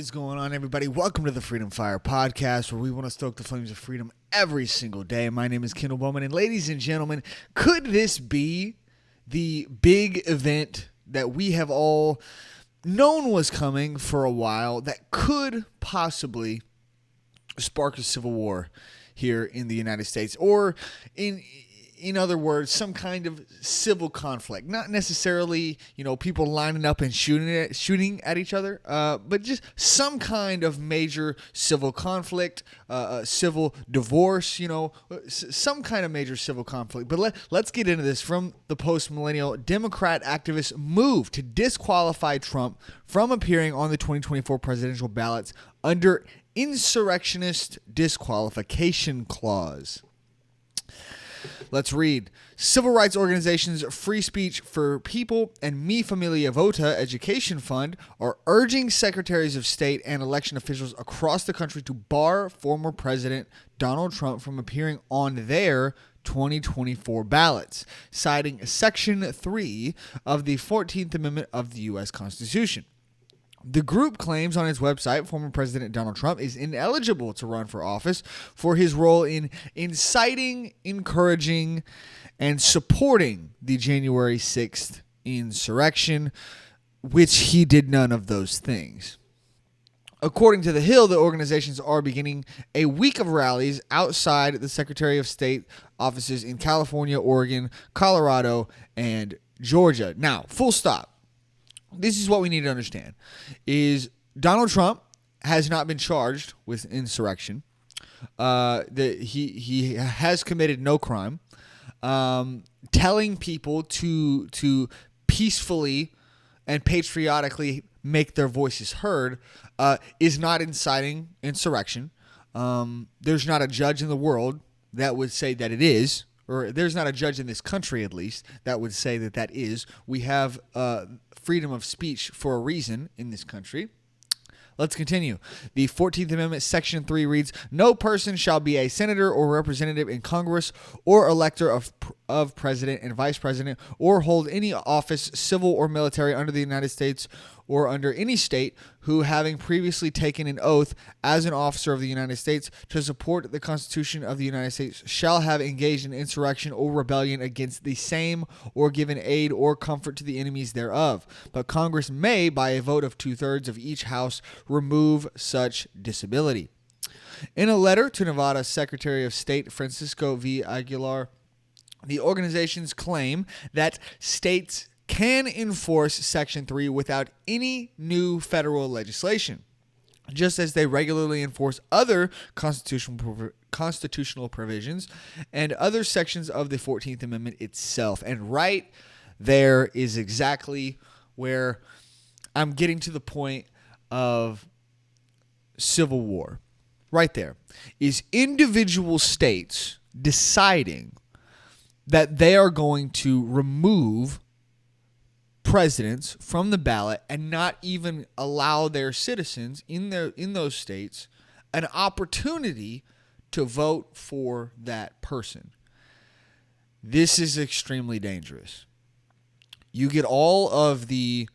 is going on, everybody? Welcome to the Freedom Fire Podcast, where we want to stoke the flames of freedom every single day. My name is Kendall Bowman, and ladies and gentlemen, could this be the big event that we have all known was coming for a while that could possibly spark a civil war here in the United States, or in other words, some kind of civil conflict? Not necessarily, people lining up and shooting at each other, but just some kind of major civil conflict, civil divorce, some kind of major civil conflict. But let's get into this. From the post-millennial, Democrat activists move to disqualify Trump from appearing on the 2024 presidential ballots under insurrectionist disqualification clause. Let's read. Civil rights organizations Free Speech for People and Mi Familia Vota Education Fund are urging secretaries of state and election officials across the country to bar former President Donald Trump from appearing on their 2024 ballots, citing Section 3 of the 14th Amendment of the U.S. Constitution. The group claims on its website former President Donald Trump is ineligible to run for office for his role in inciting, encouraging, and supporting the January 6th insurrection, which he did none of those things. According to The Hill, the organizations are beginning a week of rallies outside the Secretary of State offices in California, Oregon, Colorado, and Georgia. Now, full stop. This is what we need to understand, is Donald Trump has not been charged with insurrection. He has committed no crime. Telling people to peacefully and patriotically make their voices heard is not inciting insurrection. There's not a judge in the world that would say that it is. Or there's not a judge in this country, at least, that would say that that is. We have freedom of speech for a reason in this country. Let's continue. The 14th Amendment, Section 3 reads, "No person shall be a senator or representative in Congress or elector of president and vice president or hold any office, civil or military, under the United States or under any state who, having previously taken an oath as an officer of the United States to support the Constitution of the United States, shall have engaged in insurrection or rebellion against the same or given aid or comfort to the enemies thereof. But Congress may, by a vote of 2/3 of each house, remove such disability." In a letter to Nevada Secretary of State Francisco V. Aguilar, the organizations claim that states can enforce Section 3 without any new federal legislation, just as they regularly enforce other constitutional provisions and other sections of the 14th Amendment itself. And right there is exactly where I'm getting to the point of civil war. Right there is individual states deciding that they are going to remove presidents from the ballot and not even allow their citizens in those states an opportunity to vote for that person. This is extremely dangerous. You get all of the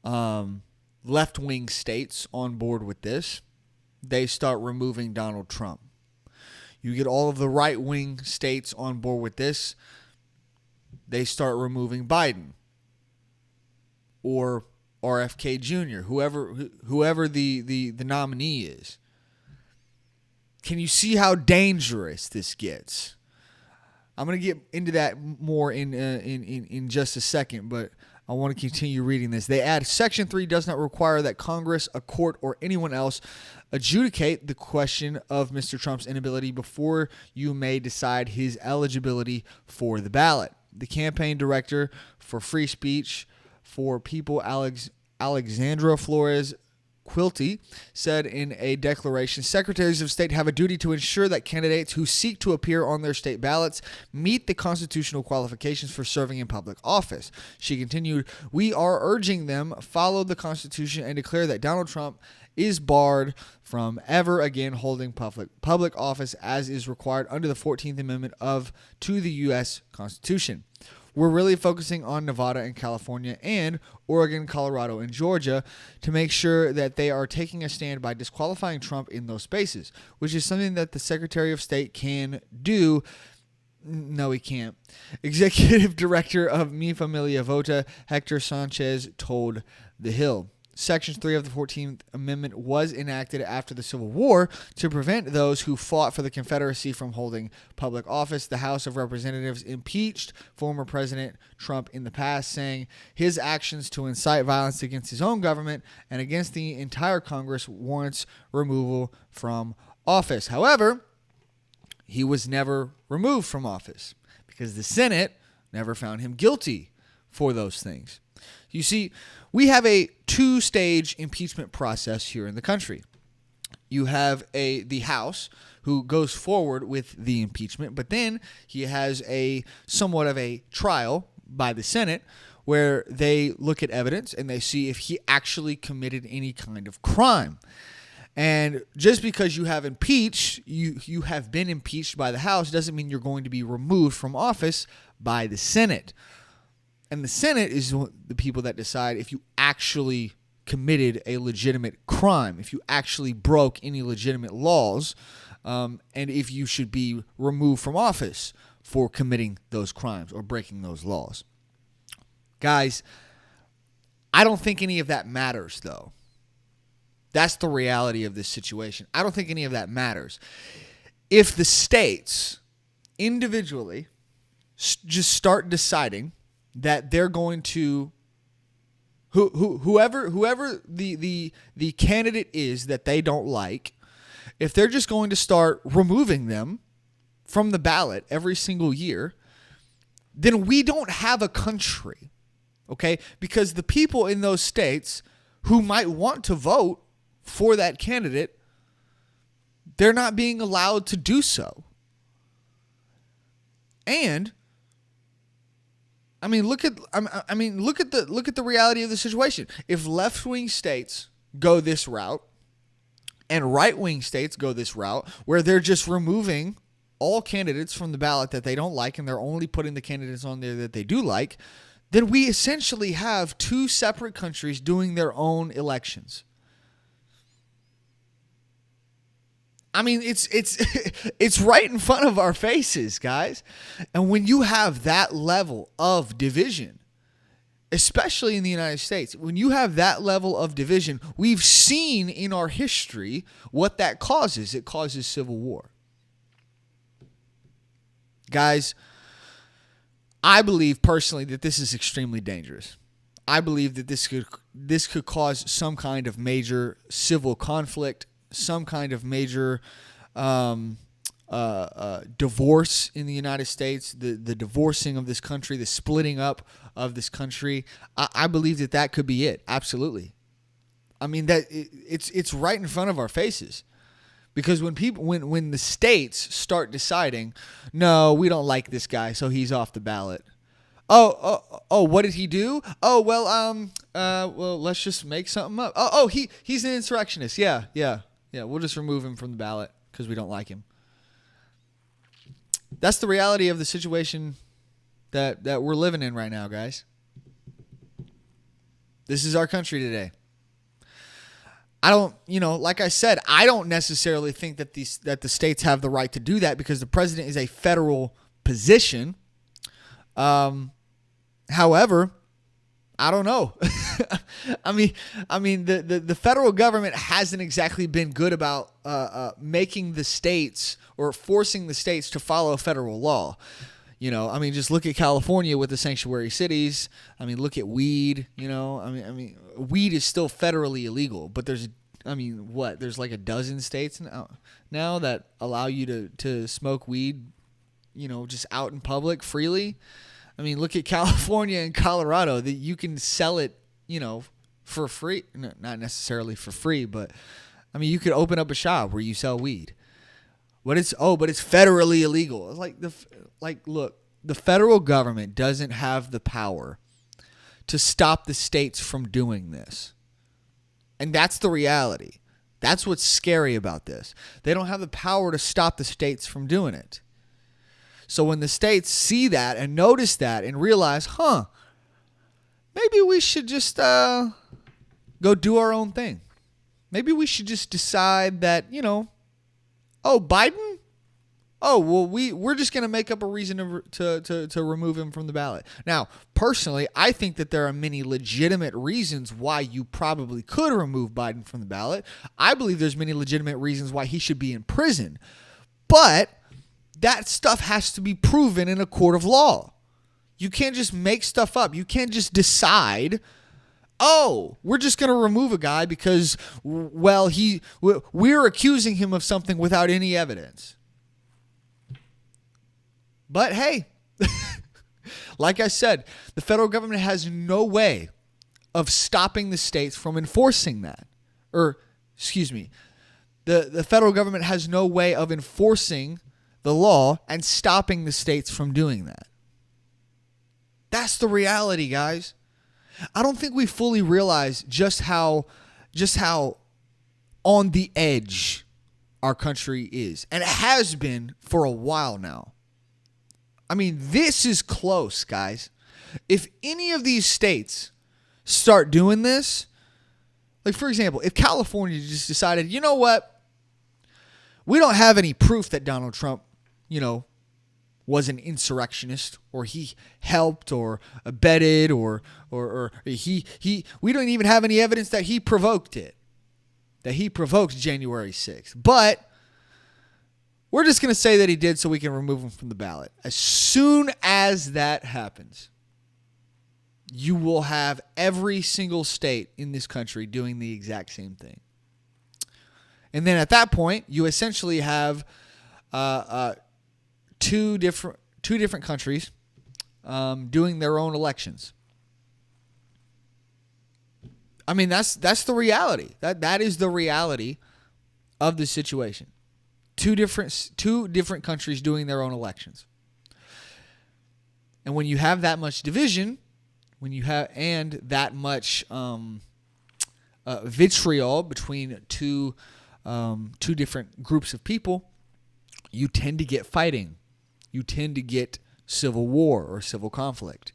left-wing states on board with this. They start removing Donald Trump. You get all of the right-wing states on board with this. They start removing Biden or RFK Jr., whoever the nominee is. Can you see how dangerous this gets? I'm going to get into that more in just a second, but I want to continue reading this. They add, Section 3 does not require that Congress, a court, or anyone else adjudicate the question of Mr. Trump's inability before you may decide his eligibility for the ballot. The campaign director for Free Speech for People, Alexandra Flores Quilty, said in a declaration, secretaries of state have a duty to ensure that candidates who seek to appear on their state ballots meet the constitutional qualifications for serving in public office. She continued, we are urging them follow the Constitution and declare that Donald Trump is barred from ever again holding public office as is required under the 14th Amendment to the U.S. Constitution. we're really focusing on Nevada and California and Oregon, Colorado, and Georgia to make sure that they are taking a stand by disqualifying Trump in those spaces, which is something that the Secretary of State can do. No, he can't. Executive Director of Mi Familia Vota, Hector Sanchez, told The Hill. Section 3 of the 14th Amendment was enacted after the Civil War to prevent those who fought for the Confederacy from holding public office. The House of Representatives impeached former President Trump in the past, saying his actions to incite violence against his own government and against the entire Congress warrants removal from office. However, he was never removed from office because the Senate never found him guilty for those things. You see, we have a two-stage impeachment process here in the country. You have the House who goes forward with the impeachment, but then he has a somewhat of a trial by the Senate where they look at evidence and they see if he actually committed any kind of crime. And just because you have impeached, you have been impeached by the House doesn't mean you're going to be removed from office by the Senate. And the Senate is the people that decide if you actually committed a legitimate crime, if you actually broke any legitimate laws, and if you should be removed from office for committing those crimes or breaking those laws. Guys, I don't think any of that matters, though. That's the reality of this situation. I don't think any of that matters. If the states individually just start deciding that they're going to whoever the candidate is that they don't like, if they're just going to start removing them from the ballot every single year, then we don't have a country, okay? Because the people in those states who might want to vote for that candidate, they're not being allowed to do so. And look at the reality of the situation. If left-wing states go this route and right-wing states go this route where they're just removing all candidates from the ballot that they don't like and they're only putting the candidates on there that they do like, then we essentially have two separate countries doing their own elections. It's right in front of our faces, guys. And when you have that level of division, especially in the United States, when you have that level of division, we've seen in our history what that causes. It causes civil war. Guys, I believe personally that this is extremely dangerous. I believe that this could cause some kind of major civil conflict, some kind of major divorce in the United States, the divorcing of this country, the splitting up of this country. I believe that could be it. Absolutely. It's right in front of our faces. Because when the states start deciding, no, we don't like this guy, so he's off the ballot. Oh, what did he do? Oh, well, let's just make something up. He's an insurrectionist. Yeah, we'll just remove him from the ballot because we don't like him. That's the reality of the situation that we're living in right now, guys. This is our country today. Like I said, I don't necessarily think that the states have the right to do that because the president is a federal position. However, I don't know. The federal government hasn't exactly been good about making the states or forcing the states to follow federal law. Just look at California with the sanctuary cities. Look at weed. Weed is still federally illegal, but there's like a dozen states now that allow you to smoke weed, just out in public freely. Look at California and Colorado that you can sell it, for free. No, not necessarily for free, but you could open up a shop where you sell weed. But it's federally illegal. It's look, the federal government doesn't have the power to stop the states from doing this. And that's the reality. That's what's scary about this. They don't have the power to stop the states from doing it. So when the states see that and notice that and realize, maybe we should just go do our own thing. Maybe we should just decide that, Biden? Oh, well, we're just going to make up a reason to remove him from the ballot. Now, personally, I think that there are many legitimate reasons why you probably could remove Biden from the ballot. I believe there's many legitimate reasons why he should be in prison. But that stuff has to be proven in a court of law. You can't just make stuff up. You can't just decide, we're just going to remove a guy because, we're accusing him of something without any evidence. But hey, like I said, the federal government has no way of stopping the states from enforcing that. The federal government has no way of enforcing the law and stopping the states from doing that. That's the reality, guys. I don't think we fully realize just how on the edge our country is. And it has been for a while now. I mean, this is close, guys. If any of these states start doing this, like for example, if California just decided, you know what? We don't have any proof that Donald Trump, was an insurrectionist or he helped or abetted or we don't even have any evidence that he provoked it, that he provoked January 6th. But we're just going to say that he did so we can remove him from the ballot. As soon as that happens, you will have every single state in this country doing the exact same thing. And then at that point, you essentially have two different countries doing their own elections. I mean, that's the reality. That is the reality of the situation. Two different countries doing their own elections. And when you have that much division, and that much vitriol between two different groups of people, you tend to get fighting. You tend to get civil war or civil conflict.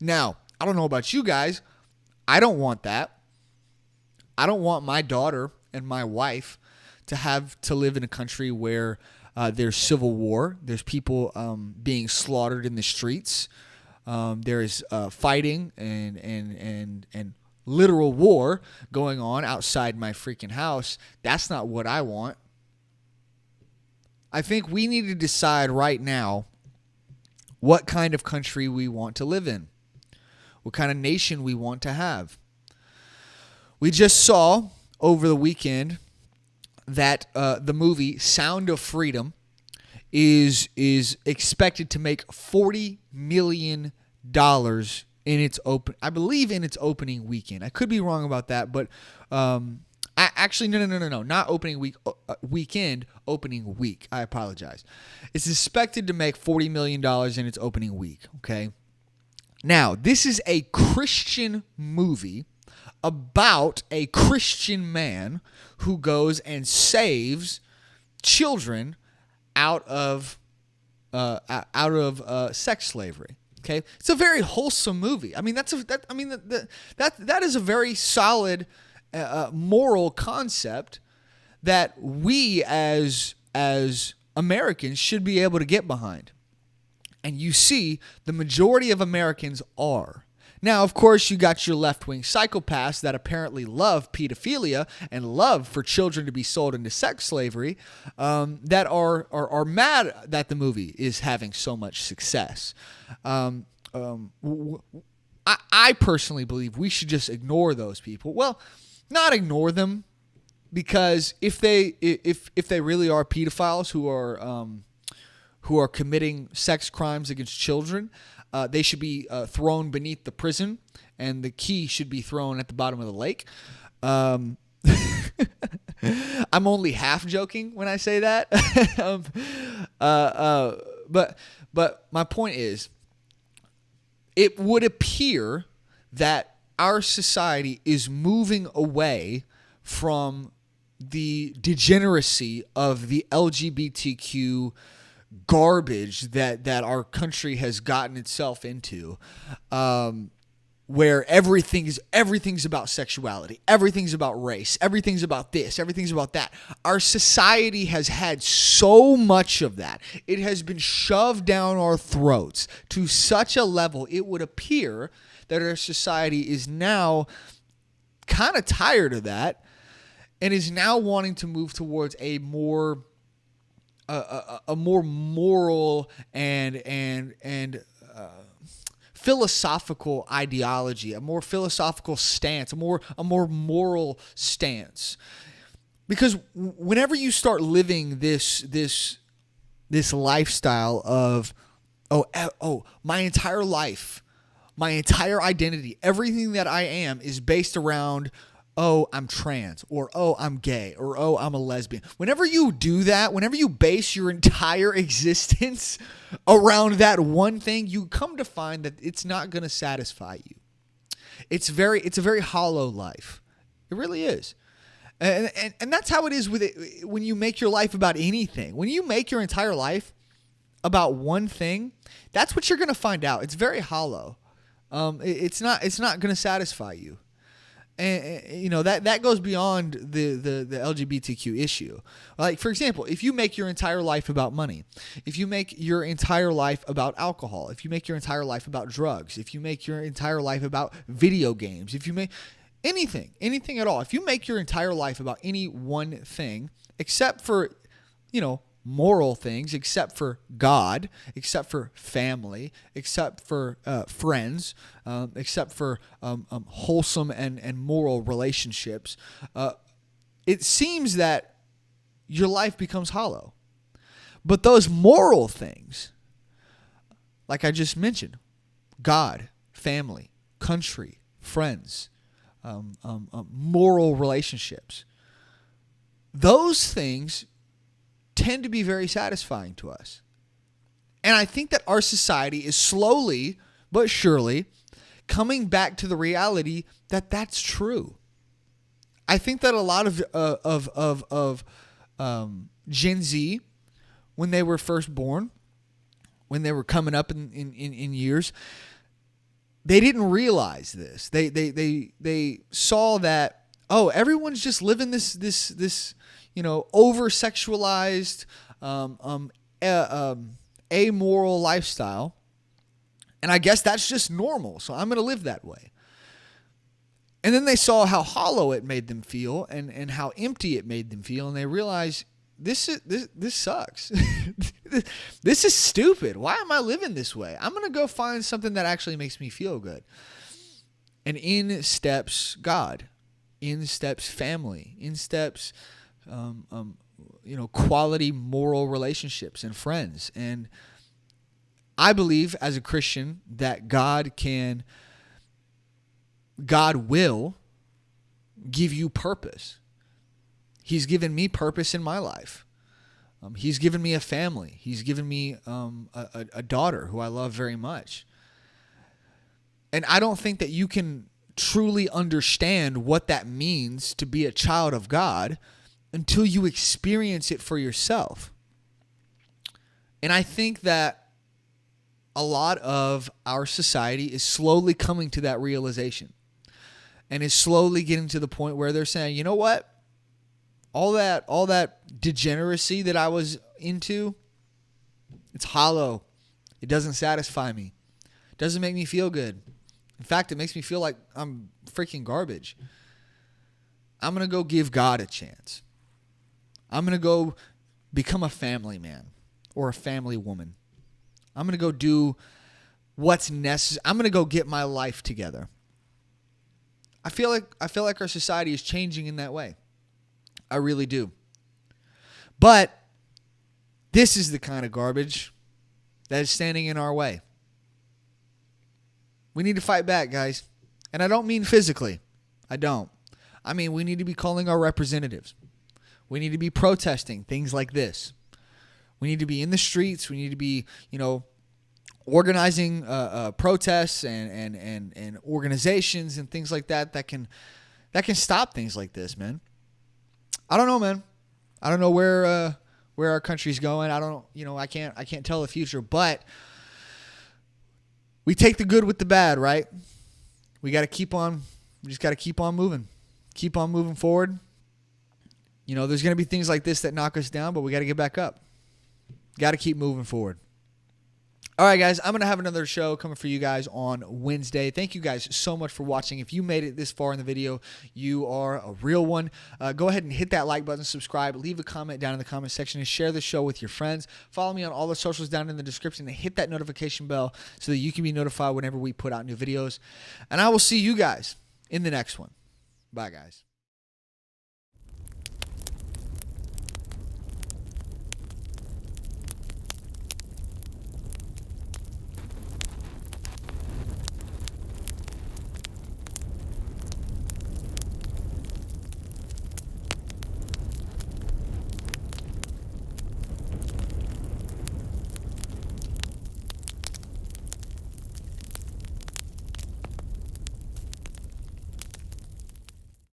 Now, I don't know about you guys. I don't want that. I don't want my daughter and my wife to have to live in a country where there's civil war. There's people being slaughtered in the streets. There is fighting and literal war going on outside my freaking house. That's not what I want. I think we need to decide right now what kind of country we want to live in, what kind of nation we want to have. We just saw over the weekend that the movie Sound of Freedom is expected to make $40 million in its opening weekend. I could be wrong about that, but actually, no, not opening week, weekend, opening week. I apologize. It's expected to make $40 million in its opening week, okay? Now, this is a Christian movie about a Christian man who goes and saves children out of sex slavery. Okay, it's a very wholesome movie. I mean, that is a very solid moral concept that we as Americans should be able to get behind. And you see, the majority of Americans are. Now, of course, you got your left-wing psychopaths that apparently love pedophilia and love for children to be sold into sex slavery, that are mad that the movie is having so much success. I personally believe we should just ignore those people. Well, not ignore them, because if they really are pedophiles who are committing sex crimes against children, they should be thrown beneath the prison, and the key should be thrown at the bottom of the lake. I'm only half joking when I say that. But my point is, it would appear that our society is moving away from the degeneracy of the LGBTQ garbage that our country has gotten itself into, where everything's about sexuality, everything's about race, everything's about this, everything's about that. Our society has had so much of that. It has been shoved down our throats to such a level, it would appear that our society is now kind of tired of that and is now wanting to move towards a more moral and philosophical ideology, a more philosophical stance, a more moral stance. Because whenever you start living this lifestyle of my entire life, my entire identity, everything that I am is based around, I'm trans, or I'm gay, or I'm a lesbian. Whenever you do that, whenever you base your entire existence around that one thing, you come to find that it's not going to satisfy you. It's a very hollow life. It really is. And that's how it is with it when you make your life about anything. When you make your entire life about one thing, that's what you're going to find out. It's very hollow. It's not going to satisfy you. And that goes beyond the LGBTQ issue. Like, for example, if you make your entire life about money, if you make your entire life about alcohol, if you make your entire life about drugs, if you make your entire life about video games, if you make anything at all, if you make your entire life about any one thing, except for, moral things, except for God, except for family, except for friends, except for wholesome and moral relationships, it seems that your life becomes hollow. But those moral things, like I just mentioned, God, family, country, friends, moral relationships, those things tend to be very satisfying to us. And I think that our society is slowly but surely coming back to the reality that that's true. I think that a lot of Gen Z, when they were first born, when they were coming up in years, they didn't realize this. They saw that, everyone's just living this over-sexualized, amoral lifestyle. And I guess that's just normal, so I'm going to live that way. And then they saw how hollow it made them feel and how empty it made them feel, and they realized, this sucks. This is stupid. Why am I living this way? I'm going to go find something that actually makes me feel good. And in steps God. In steps family. In steps quality moral relationships and friends. And I believe as a Christian that God will give you purpose. He's given me purpose in my life. He's given me a family. He's given me a daughter who I love very much. And I don't think that you can truly understand what that means to be a child of God until you experience it for yourself. And I think that a lot of our society is slowly coming to that realization and is slowly getting to the point where they're saying, you know what? All that degeneracy that I was into, it's hollow. It doesn't satisfy me. It doesn't make me feel good. In fact, it makes me feel like I'm freaking garbage. I'm going to go give God a chance. I'm going to go become a family man or a family woman. I'm going to go do what's necessary. I'm going to go get my life together. I feel like our society is changing in that way. I really do. But this is the kind of garbage that is standing in our way. We need to fight back, guys. And I don't mean physically. I don't. I mean, we need to be calling our representatives. We need to be protesting things like this. We need to be in the streets. We need to be, organizing protests and organizations and things like that can stop things like this, man. I don't know, man. I don't know where where our country's going. I can't tell the future, but we take the good with the bad, right? We just got to keep on moving. Keep on moving forward. There's going to be things like this that knock us down, but we got to get back up. Got to keep moving forward. All right, guys, I'm going to have another show coming for you guys on Wednesday. Thank you guys so much for watching. If you made it this far in the video, you are a real one. Go ahead and hit that like button, subscribe, leave a comment down in the comment section, and share the show with your friends. Follow me on all the socials down in the description and hit that notification bell so that you can be notified whenever we put out new videos. And I will see you guys in the next one. Bye, guys.